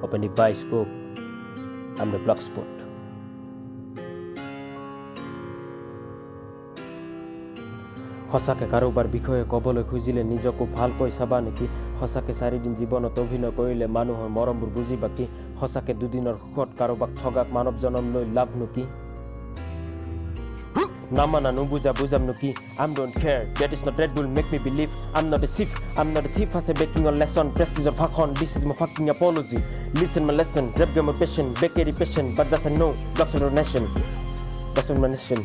Open the bioscope. I'm the Bloxpot. সঁচাকে কাৰোবাৰ বিষয়ে ক'বলৈ খুজিলে নিজকো ভালকৈ চাবা নেকি সঁচাকে 4 দিন জীৱনত অভিনয় কৰিলে মানুহৰ মৰমবোৰ বুজিবা কি সঁচাকে দুদিনৰ সুখত কাৰোবাক ঠগাক মানৱ জনম লৈ লাভ নেকি নামানা নুবুজা বুজাম নেকি I don't care that is not Red Bull make me believe I'm not a thief I'm not a thief as a baking on lesson prestige of hakon this is my fucking apology listen my lesson rap game of passion bakery passion but just I know Bloxpot nation Bloxpot nation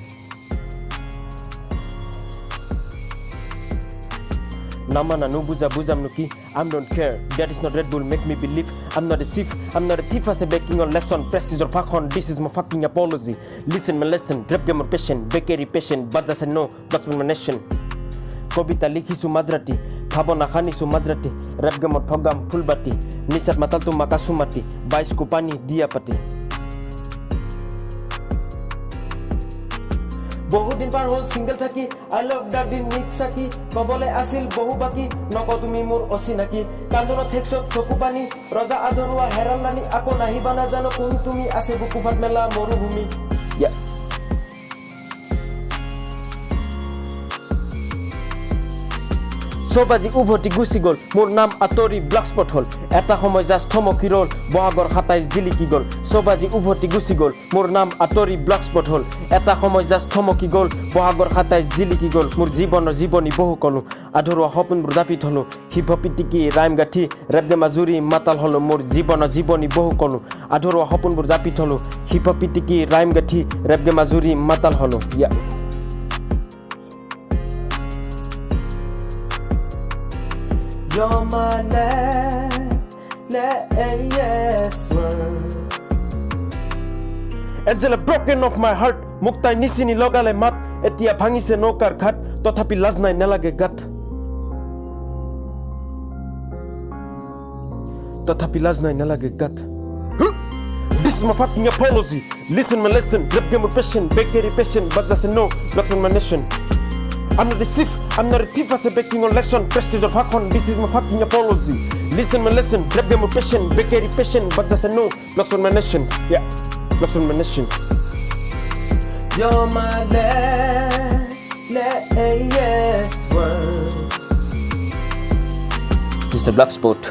Namana nubuja bujam nuki I don't care that is not Red Bull make me believe I'm not a thief as a baking on lesson prestige of hakon this is my fucking apology listen my lesson rap game of passion bakery passion but just I know Bloxpot nation কবিতা লিখিছো মাজরাতি ভাবনা খানিছো মাজরাতি rap game of phogam ফুলবাতি নিশাত মাতাল তোমাকা সুমাতি 22 কো পানি দিয়া পাতি বহুদিন পার হল single থাকি I love ডাডিন mix Psaki কবলে আসিল বহু বাকি নক তুমি মোর অচিনাকি কান্দনত হেক্সত চকু পানি ৰজা আধৰুৱা হেৰালানি আকো নাহিবা না জানো কোন তুমি আছে বুকুভাত মেলা মৰুভূমি সবাজি উভতি গুচি গল মোৰ নাম আতৰি ব্লক্সপট হল এটা সময় জাষ্ট থমকি ৰল বহাগৰ 27 জিলিকি গল সবাজি উভতি গুচি গল মোৰ নাম আতৰি ব্লক্সপট হল এটা সময় জাষ্ট থমকি গল বহাগৰ 27 জিলিকি গল মোৰ জীৱনৰ জীৱনী বহু কলো আধৰুৱা সপোনবোৰ জাপি থলো হিপপিটিকি ৰাইম গাঠি ৰেপ গে মাজুৰি মাতাল হলো মোৰ জীৱনৰ জীৱনী বহু কলো আধৰুৱা সপোনবোৰ জাপি থলো হিপপিটিকি ৰাইম গাঠি ৰেপ গে মাজুৰি মাতাল হলো You're my last word Angela broken off my heart Muktai nisini logale mat Etia bhangise nokar ghat Tothapi laj nai nelage gat Tothapi laj nai nelage gat This is my fucking apology Listen my lesson Rap game of passion Bakery passion But just know Bloxpot my nation I'm not a thief as a baking on lesson prestige of hakon this is my fucking apology listen my lesson rap game of passion bakery passion but just I know Bloxpot my nation Bloxpot my nation you're my last word this is the Bloxpot